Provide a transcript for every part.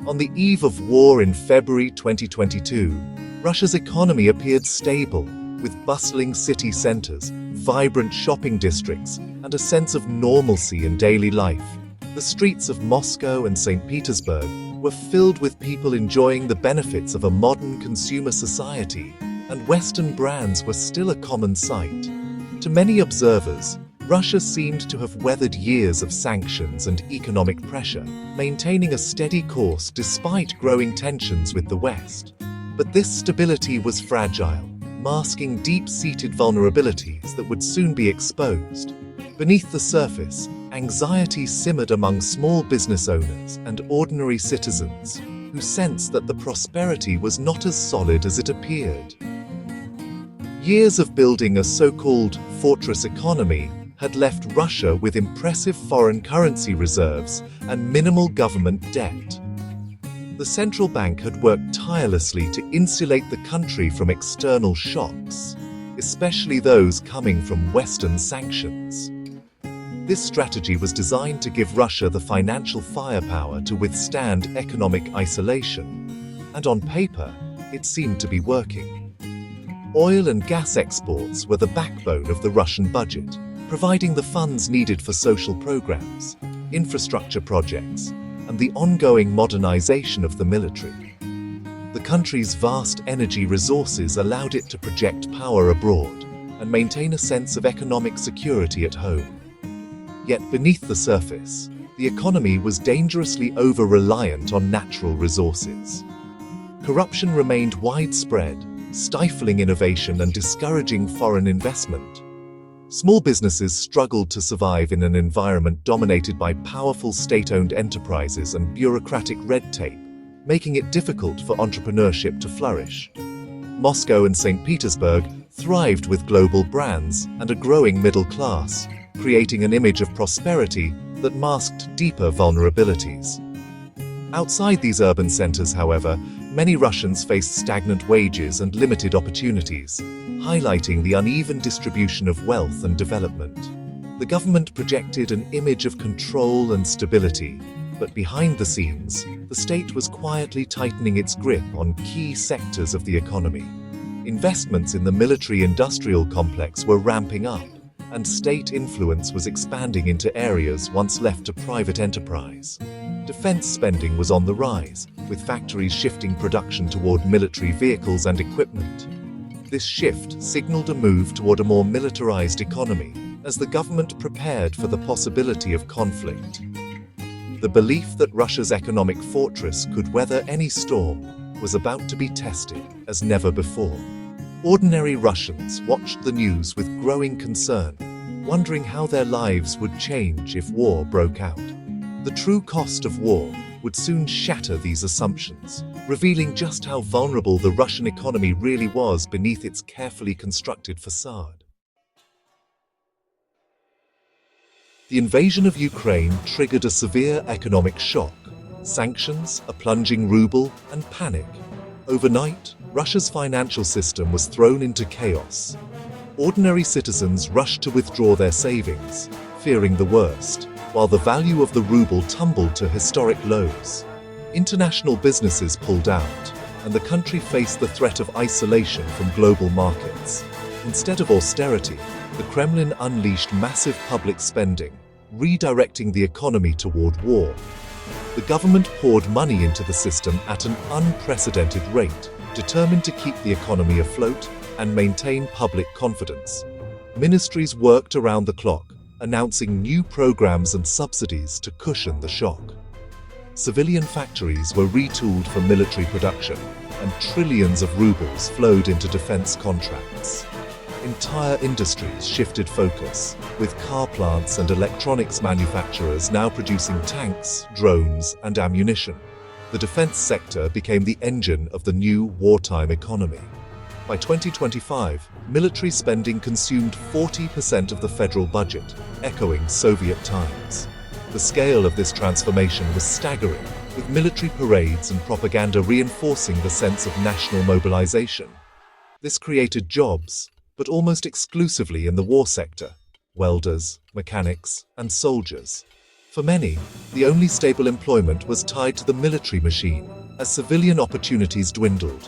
On the eve of war in February 2022, Russia's economy appeared stable, with bustling city centers, vibrant shopping districts, and a sense of normalcy in daily life. The streets of Moscow and St. Petersburg were filled with people enjoying the benefits of a modern consumer society, and Western brands were still a common sight. To many observers, Russia seemed to have weathered years of sanctions and economic pressure, maintaining a steady course despite growing tensions with the West. But this stability was fragile, masking deep-seated vulnerabilities that would soon be exposed. Beneath the surface, anxiety simmered among small business owners and ordinary citizens, who sensed that the prosperity was not as solid as it appeared. Years of building a so-called fortress economy had left Russia with impressive foreign currency reserves and minimal government debt. The central bank had worked tirelessly to insulate the country from external shocks, especially those coming from Western sanctions. This strategy was designed to give Russia the financial firepower to withstand economic isolation, and on paper, it seemed to be working. Oil and gas exports were the backbone of the Russian budget, providing the funds needed for social programs, infrastructure projects, and the ongoing modernization of the military. The country's vast energy resources allowed it to project power abroad and maintain a sense of economic security at home. Yet beneath the surface, the economy was dangerously over-reliant on natural resources. Corruption remained widespread, stifling innovation and discouraging foreign investment. Small businesses struggled to survive in an environment dominated by powerful state-owned enterprises and bureaucratic red tape, making it difficult for entrepreneurship to flourish. Moscow and St. Petersburg thrived with global brands and a growing middle class, creating an image of prosperity that masked deeper vulnerabilities. Outside these urban centers, however, many Russians faced stagnant wages and limited opportunities, highlighting the uneven distribution of wealth and development. The government projected an image of control and stability, but behind the scenes, the state was quietly tightening its grip on key sectors of the economy. Investments in the military-industrial complex were ramping up, and state influence was expanding into areas once left to private enterprise. Defense spending was on the rise, with factories shifting production toward military vehicles and equipment. This shift signaled a move toward a more militarized economy, as the government prepared for the possibility of conflict. The belief that Russia's economic fortress could weather any storm was about to be tested as never before. Ordinary Russians watched the news with growing concern, wondering how their lives would change if war broke out. The true cost of war would soon shatter these assumptions, revealing just how vulnerable the Russian economy really was beneath its carefully constructed facade. The invasion of Ukraine triggered a severe economic shock. Sanctions, a plunging ruble, and panic. Overnight, Russia's financial system was thrown into chaos. Ordinary citizens rushed to withdraw their savings, fearing the worst, while the value of the ruble tumbled to historic lows. International businesses pulled out, and the country faced the threat of isolation from global markets. Instead of austerity, the Kremlin unleashed massive public spending, redirecting the economy toward war. The government poured money into the system at an unprecedented rate, determined to keep the economy afloat and maintain public confidence. Ministries worked around the clock, announcing new programs and subsidies to cushion the shock. Civilian factories were retooled for military production, and trillions of rubles flowed into defense contracts. Entire industries shifted focus, with car plants and electronics manufacturers now producing tanks, drones, and ammunition. The defense sector became the engine of the new wartime economy. By 2025, military spending consumed 40% of the federal budget, echoing Soviet times. The scale of this transformation was staggering, with military parades and propaganda reinforcing the sense of national mobilization. This created jobs, but almost exclusively in the war sector: welders, mechanics, and soldiers. For many, the only stable employment was tied to the military machine, as civilian opportunities dwindled.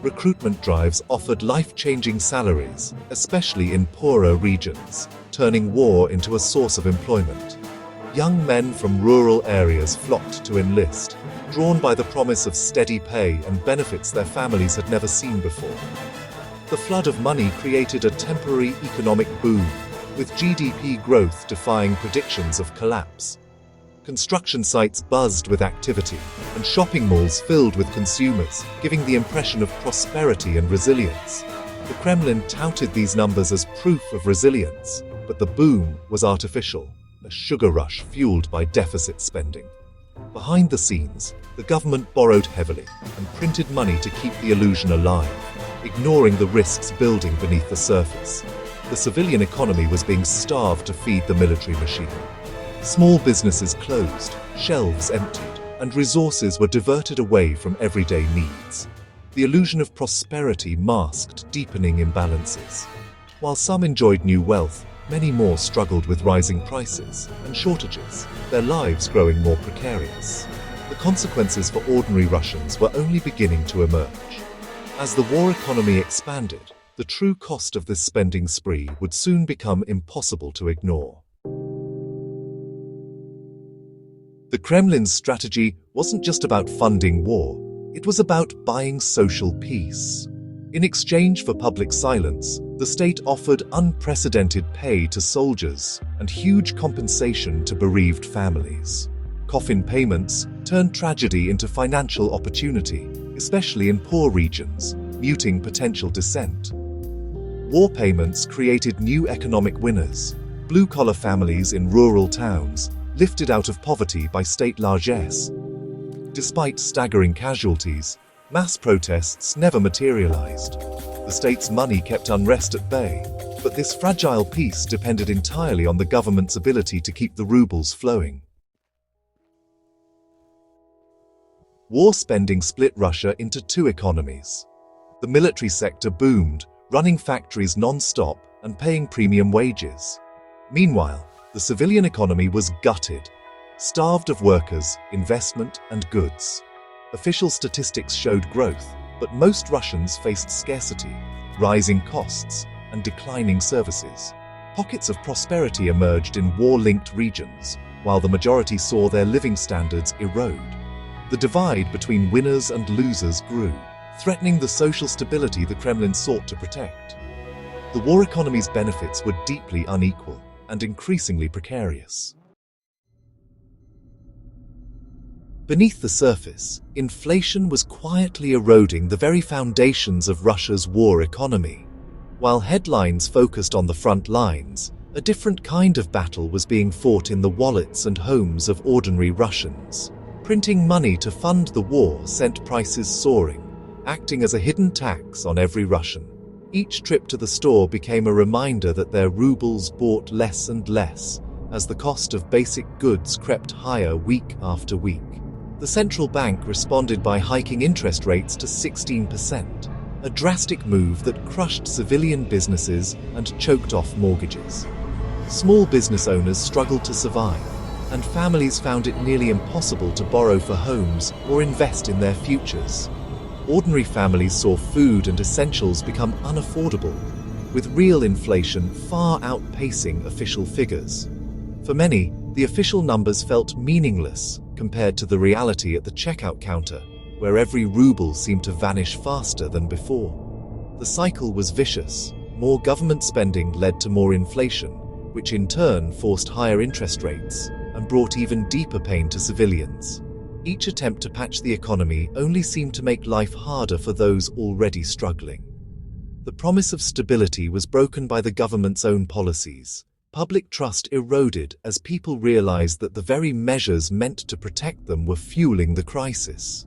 Recruitment drives offered life-changing salaries, especially in poorer regions, turning war into a source of employment. Young men from rural areas flocked to enlist, drawn by the promise of steady pay and benefits their families had never seen before. The flood of money created a temporary economic boom, with GDP growth defying predictions of collapse. Construction sites buzzed with activity, and shopping malls filled with consumers, giving the impression of prosperity and resilience. The Kremlin touted these numbers as proof of resilience, but the boom was artificial, a sugar rush fueled by deficit spending. Behind the scenes, the government borrowed heavily and printed money to keep the illusion alive, ignoring the risks building beneath the surface. The civilian economy was being starved to feed the military machine. Small businesses closed, shelves emptied, and resources were diverted away from everyday needs. The illusion of prosperity masked deepening imbalances. While some enjoyed new wealth, many more struggled with rising prices and shortages, their lives growing more precarious. The consequences for ordinary Russians were only beginning to emerge. As the war economy expanded, the true cost of this spending spree would soon become impossible to ignore. The Kremlin's strategy wasn't just about funding war, it was about buying social peace. In exchange for public silence, the state offered unprecedented pay to soldiers and huge compensation to bereaved families. Coffin payments turned tragedy into financial opportunity, especially in poor regions, muting potential dissent. War payments created new economic winners, blue-collar families in rural towns, lifted out of poverty by state largesse. Despite staggering casualties, mass protests never materialized. The state's money kept unrest at bay, but this fragile peace depended entirely on the government's ability to keep the rubles flowing. War spending split Russia into two economies. The military sector boomed, running factories non-stop and paying premium wages. Meanwhile, the civilian economy was gutted, starved of workers, investment, and goods. Official statistics showed growth, but most Russians faced scarcity, rising costs, and declining services. Pockets of prosperity emerged in war-linked regions, while the majority saw their living standards erode. The divide between winners and losers grew, threatening the social stability the Kremlin sought to protect. The war economy's benefits were deeply unequal and increasingly precarious. Beneath the surface, inflation was quietly eroding the very foundations of Russia's war economy. While headlines focused on the front lines, a different kind of battle was being fought in the wallets and homes of ordinary Russians. Printing money to fund the war sent prices soaring, acting as a hidden tax on every Russian. Each trip to the store became a reminder that their rubles bought less and less, as the cost of basic goods crept higher week after week. The central bank responded by hiking interest rates to 16%, a drastic move that crushed civilian businesses and choked off mortgages. Small business owners struggled to survive, and families found it nearly impossible to borrow for homes or invest in their futures. Ordinary families saw food and essentials become unaffordable, with real inflation far outpacing official figures. For many, the official numbers felt meaningless compared to the reality at the checkout counter, where every ruble seemed to vanish faster than before. The cycle was vicious. More government spending led to more inflation, which in turn forced higher interest rates and brought even deeper pain to civilians. Each attempt to patch the economy only seemed to make life harder for those already struggling. The promise of stability was broken by the government's own policies. Public trust eroded as people realized that the very measures meant to protect them were fueling the crisis.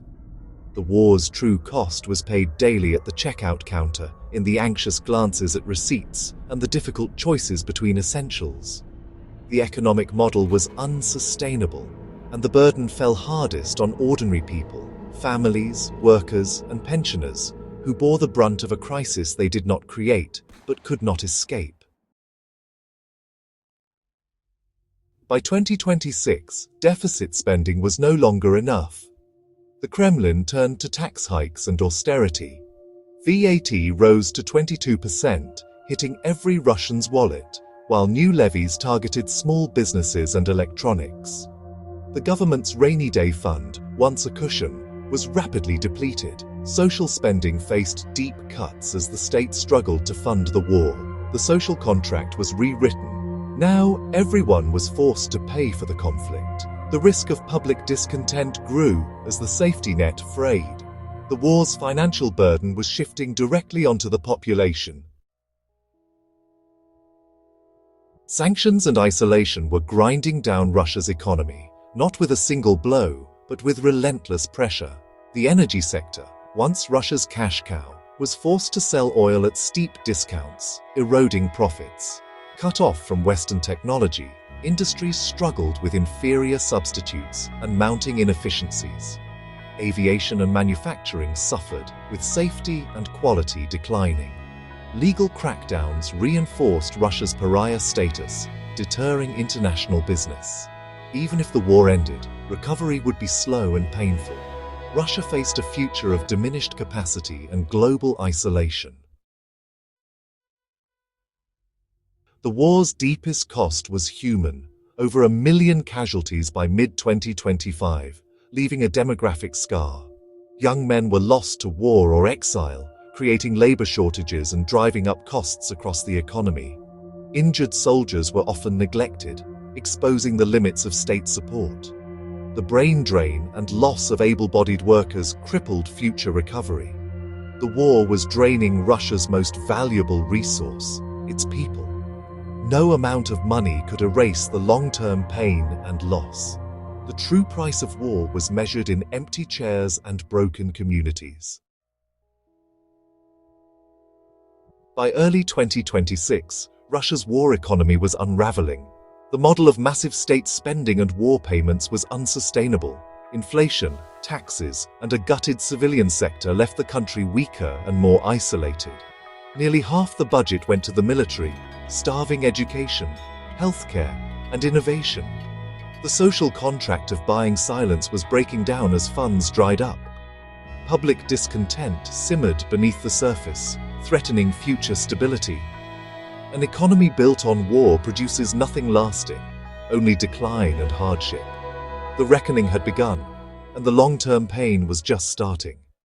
The war's true cost was paid daily at the checkout counter, in the anxious glances at receipts and the difficult choices between essentials. The economic model was unsustainable, and the burden fell hardest on ordinary people, families, workers, and pensioners, who bore the brunt of a crisis they did not create, but could not escape. By 2026, deficit spending was no longer enough. The Kremlin turned to tax hikes and austerity. VAT rose to 22%, hitting every Russian's wallet, while new levies targeted small businesses and electronics. The government's rainy day fund, once a cushion, was rapidly depleted. Social spending faced deep cuts as the state struggled to fund the war. The social contract was rewritten. Now, everyone was forced to pay for the conflict. The risk of public discontent grew as the safety net frayed. The war's financial burden was shifting directly onto the population. Sanctions and isolation were grinding down Russia's economy, not with a single blow, but with relentless pressure. The energy sector, once Russia's cash cow, was forced to sell oil at steep discounts, eroding profits. Cut off from Western technology, industries struggled with inferior substitutes and mounting inefficiencies. Aviation and manufacturing suffered, with safety and quality declining. Legal crackdowns reinforced Russia's pariah status, deterring international business. Even if the war ended, recovery would be slow and painful. Russia faced a future of diminished capacity and global isolation. The war's deepest cost was human, over 1 million casualties by mid-2025, leaving a demographic scar. Young men were lost to war or exile, creating labor shortages and driving up costs across the economy. Injured soldiers were often neglected, exposing the limits of state support. The brain drain and loss of able-bodied workers crippled future recovery. The war was draining Russia's most valuable resource, its people. No amount of money could erase the long-term pain and loss. The true price of war was measured in empty chairs and broken communities. By early 2026, Russia's war economy was unraveling. The model of massive state spending and war payments was unsustainable. Inflation, taxes, and a gutted civilian sector left the country weaker and more isolated. Nearly half the budget went to the military, starving education, healthcare, and innovation. The social contract of buying silence was breaking down as funds dried up. Public discontent simmered beneath the surface, threatening future stability. An economy built on war produces nothing lasting, only decline and hardship. The reckoning had begun, and the long-term pain was just starting.